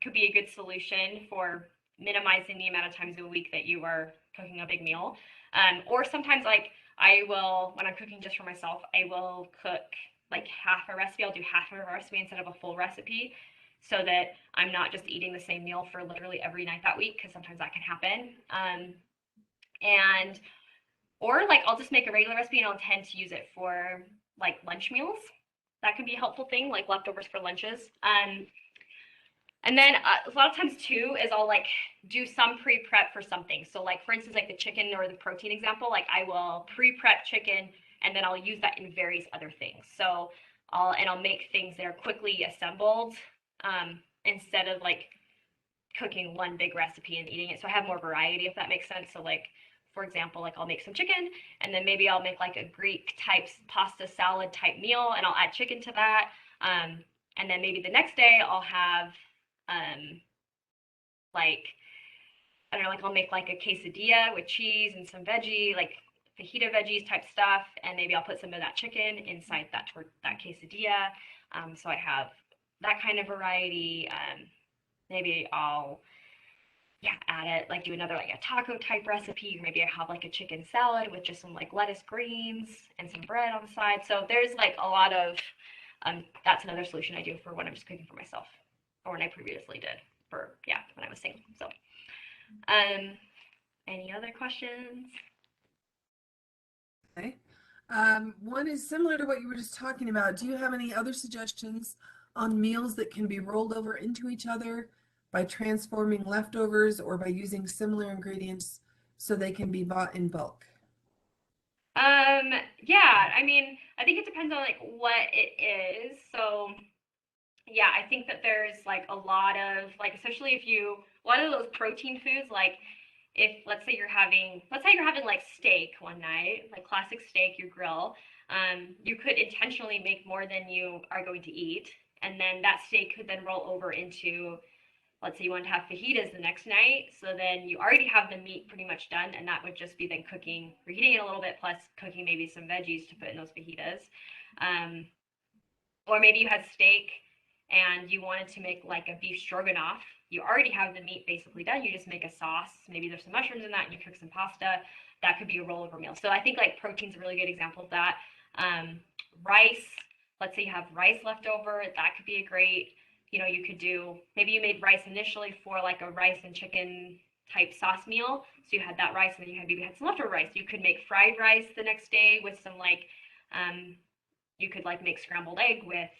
could be a good solution for minimizing the amount of times a week that you are cooking a big meal. Or sometimes, like I will, when I'm cooking just for myself, I will cook like half a recipe. I'll do half of a recipe instead of a full recipe so that I'm not just eating the same meal for literally every night that week, because sometimes that can happen. And or like I'll just make a regular recipe and I'll tend to use it for like lunch meals. That can be a helpful thing, like leftovers for lunches. And then a lot of times too is I'll like do some pre-prep for something. So like for instance, like the chicken or the protein example, like I will pre-prep chicken and then I'll use that in various other things. So I'll make things that are quickly assembled instead of like cooking one big recipe and eating it. So I have more variety, if that makes sense. So like for example, like I'll make some chicken and then maybe I'll make like a Greek type pasta salad type meal and I'll add chicken to that. Um, and then maybe the next day I'll have like I don't know, like I'll make like a quesadilla with cheese and some veggie, like fajita veggies type stuff, and maybe I'll put some of that chicken inside that quesadilla. So I have that kind of variety. Maybe I'll add it like do another like a taco type recipe. Maybe I have like a chicken salad with just some like lettuce, greens, and some bread on the side. So there's like a lot of that's another solution I do for when I'm just cooking for myself, or when I previously did for when I was single. So um, any other questions? Okay. One is similar to what you were just talking about. Do you have any other suggestions on meals that can be rolled over into each other by transforming leftovers or by using similar ingredients so they can be bought in bulk? Yeah, I mean, I think it depends on like what it is. So, yeah, I think that there's like a lot of like, especially if you, a lot of those protein foods, like if let's say you're having like steak one night, like classic steak, you grill, you could intentionally make more than you are going to eat. And then that steak could then roll over into let's say you want to have fajitas the next night, so then you already have the meat pretty much done, and that would just be then cooking, reheating it a little bit, plus cooking maybe some veggies to put in those fajitas. Um, or maybe you had steak and you wanted to make like a beef stroganoff. You already have the meat basically done. You just make a sauce. Maybe there's some mushrooms in that, and you cook some pasta. That could be a rollover meal. So I think like protein's a really good example of that. Um, Rice. Let's say you have rice left over. That could be a great. You could do maybe you made rice initially for like a rice and chicken type sauce meal. So you had that rice, and then maybe had some leftover rice. You could make fried rice the next day with some like um, you could like make scrambled egg with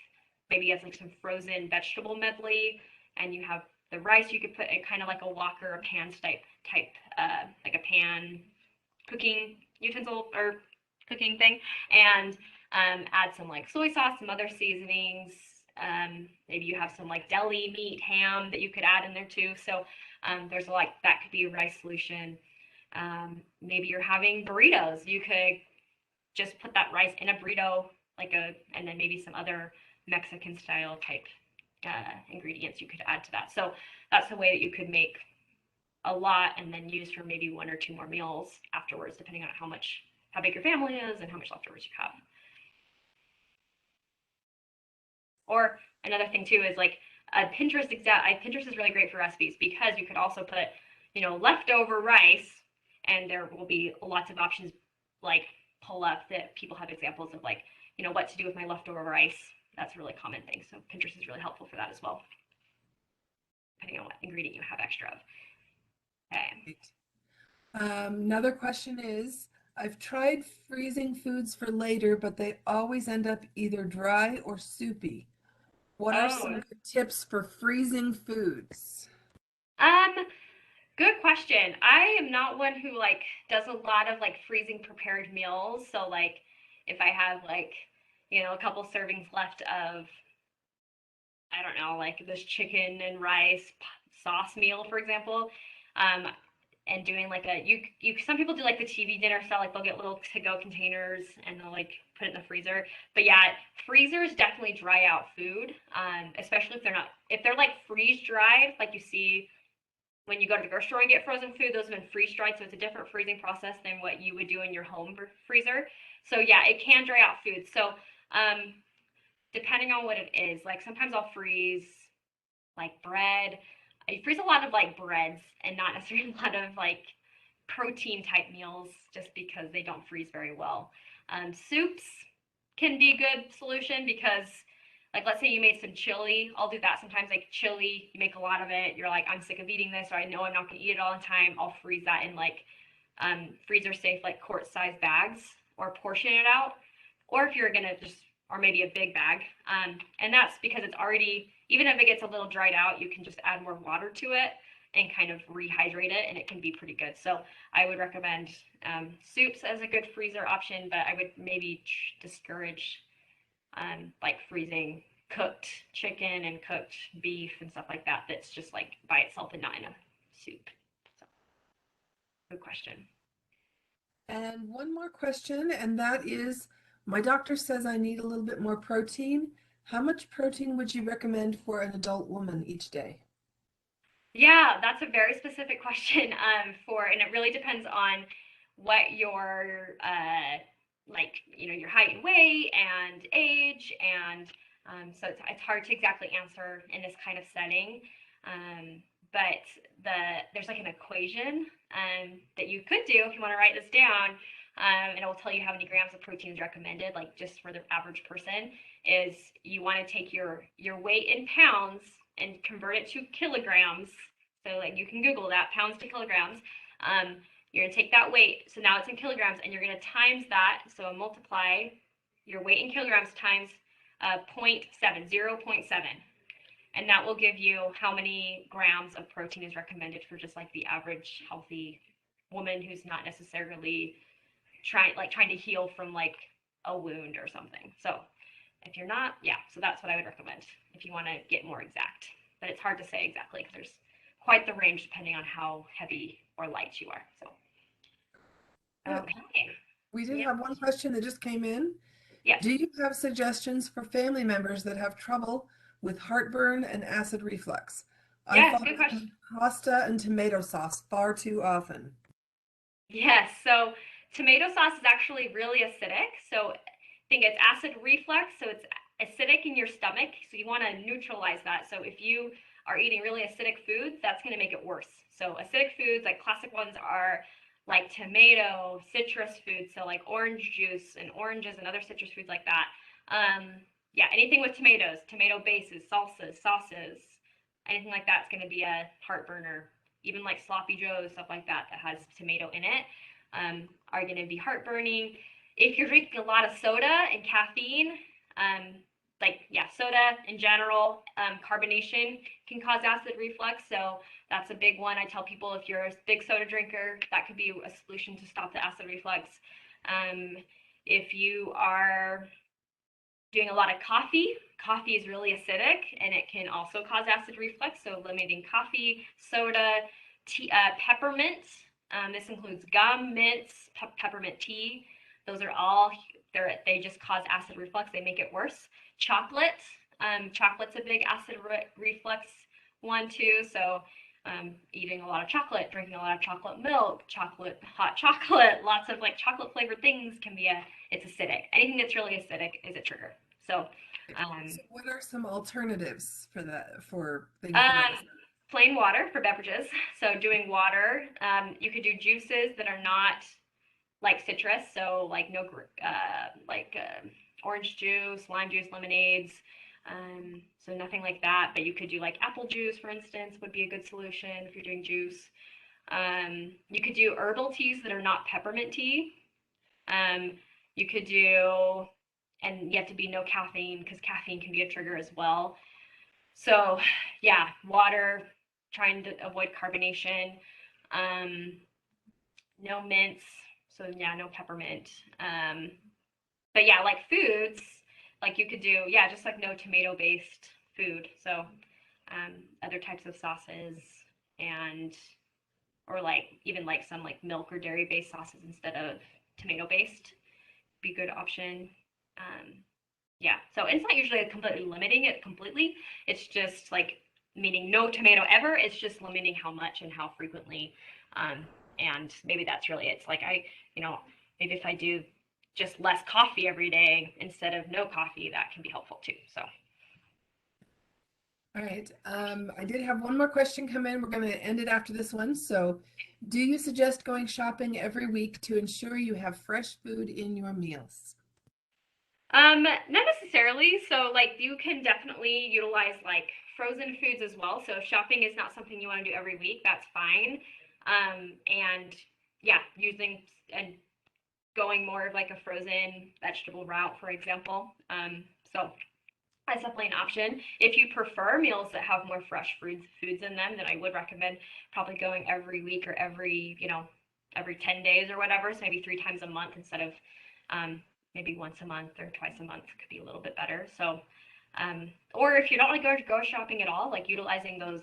maybe as like some frozen vegetable medley, and you have the rice you could put in kind of like a wok or a pan type like a pan cooking utensil or cooking thing, and add some like soy sauce, some other seasonings. Maybe you have some like deli meat, ham that you could add in there too. So there's like that could be a rice solution. Maybe you're having burritos. You could just put that rice in a burrito, and then maybe some other Mexican style type ingredients you could add to that. So that's a way that you could make a lot and then use for maybe one or two more meals afterwards, depending on how big your family is and how much leftovers you have. Or another thing too is like Pinterest is really great for recipes because you could also put, leftover rice, and there will be lots of options like pull up that people have examples of like, what to do with my leftover rice. That's a really common thing. So Pinterest is really helpful for that as well, depending on what ingredient you have extra of. Okay. Right. Another question is, I've tried freezing foods for later, but they always end up either dry or soupy. What are Oh, some good tips for freezing foods? um, Good question. I am not one who like does a lot of like freezing prepared meals. So like if I have like, a couple servings left of, I don't know, like this chicken and rice sauce meal, for example, um, and doing like some people do like the TV dinner style, like they'll get little to-go containers and they'll like put it in the freezer. But yeah, freezers definitely dry out food, especially if they're like freeze dried, like you see when you go to the grocery store and get frozen food, those have been freeze dried, so it's a different freezing process than what you would do in your home freezer. So yeah, it can dry out food. So um, depending on what it is, like sometimes I'll freeze like bread. I freeze a lot of like breads and not necessarily a lot of like protein type meals just because they don't freeze very well. Soups can be a good solution because like let's say you made some chili. I'll do that sometimes, like chili, you make a lot of it, you're like, I'm sick of eating this, or I know I'm not gonna eat it all the time. I'll freeze that in like freezer safe like quart size bags or portion it out. Or if you're gonna just or maybe a big bag. And that's because it's already, even if it gets a little dried out, you can just add more water to it and kind of rehydrate it, and it can be pretty good. So I would recommend soups as a good freezer option, but I would maybe discourage like freezing cooked chicken and cooked beef and stuff like that. That's just like by itself and not in a soup. So good question. And one more question, and that is, my doctor says I need a little bit more protein. How much protein would you recommend for an adult woman each day? Yeah, that's a very specific question and it really depends on what your like your height and weight and age and so it's hard to exactly answer in this kind of setting. But there's like an equation that you could do if you want to write this down, and it will tell you how many grams of protein is recommended, like just for the average person. Is you want to take your weight in pounds and convert it to kilograms. So like you can Google that, pounds to kilograms. You're gonna take that weight, so now it's in kilograms, and you're gonna times that. So multiply your weight in kilograms times 0.7, 0.7, and that will give you how many grams of protein is recommended for just like the average healthy woman who's not necessarily trying to heal from like a wound or something. So if you're not, yeah, so that's what I would recommend if you want to get more exact. But it's hard to say exactly because there's quite the range depending on how heavy or light you are. So, Yeah, okay. we did Yeah. have one question that just came in. Yes. Do you have suggestions for family members that have trouble with heartburn and acid reflux? I Yes. fall Good into question. pasta and tomato sauce far too often. Yes. So tomato sauce is actually really acidic. So I think it's acid reflux. So it's acidic in your stomach. So you want to neutralize that. So if you are eating really acidic foods, that's going to make it worse. So acidic foods, like classic ones, are like tomato, citrus foods. So like orange juice and oranges and other citrus foods like that. Yeah, anything with tomatoes, tomato bases, salsas, sauces, anything like that's going to be a heartburner. Even like sloppy joes, stuff like that that has tomato in it, are going to be heartburning. If you're drinking a lot of soda and caffeine, yeah, soda in general, carbonation can cause acid reflux. So that's a big one. I tell people if you're a big soda drinker, that could be a solution to stop the acid reflux. Um, if you are doing a lot of coffee, coffee is really acidic and it can also cause acid reflux. So limiting coffee, soda, tea, peppermint. This includes gum, mints, peppermint tea. Those are all they just cause acid reflux. They make it worse. Chocolate. Chocolate's a big acid reflux one too. So eating a lot of chocolate, drinking a lot of chocolate milk, hot chocolate, lots of like chocolate flavored things can be it's acidic. Anything that's really acidic is a trigger. So, um, So what are some alternatives for that, for things that are um, plain water for beverages. So doing water. You could do juices that are not like citrus. So like no, orange juice, lime juice, lemonades. So nothing like that. But you could do like apple juice, for instance, would be a good solution if you're doing juice. You could do herbal teas that are not peppermint tea. Um, you could do, and you have to be no caffeine because caffeine can be a trigger as well. So, yeah, water, trying to avoid carbonation. No mints, so yeah, no peppermint. But yeah, like foods, like you could do, yeah, just like no tomato based food. So other types of sauces and or like even like some like milk or dairy based sauces instead of tomato based be a good option. Um, yeah, so it's not usually completely limiting it completely. It's just like meaning no tomato ever. It's just limiting how much and how frequently. Um, and maybe that's really it. It's like maybe if I do just less coffee every day instead of no coffee, that can be helpful too. So All right. I did have one more question come in. We're going to end it after this one. So, do you suggest going shopping every week to ensure you have fresh food in your meals? not necessarily. So like you can definitely utilize like frozen foods as well. So if shopping is not something you want to do every week, that's fine. And yeah, using and going more of like a frozen vegetable route, for example. So that's definitely an option. If you prefer meals that have more fresh foods in them, then I would recommend probably going every week or every 10 days or whatever. So maybe 3 times a month instead of um, maybe once a month or twice a month could be a little bit better. So, or if you don't like go shopping at all, like utilizing those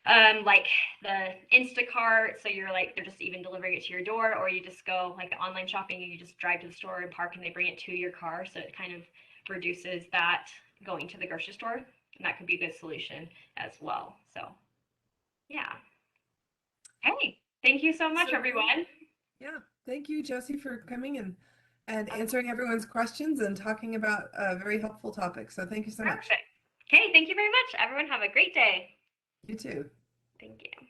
like the Instacart, so you're like they're just even delivering it to your door, or you just go like the online shopping and you just drive to the store and park and they bring it to your car, so it kind of reduces that going to the grocery store, and that could be a good solution as well. So yeah. Hey, thank you so much, So great. everyone. Yeah. Thank you, Josie, for coming and answering everyone's questions and talking about a very helpful topic. So, thank you so much. Perfect. Okay, thank you very much. Everyone have a great day. You too. Thank you.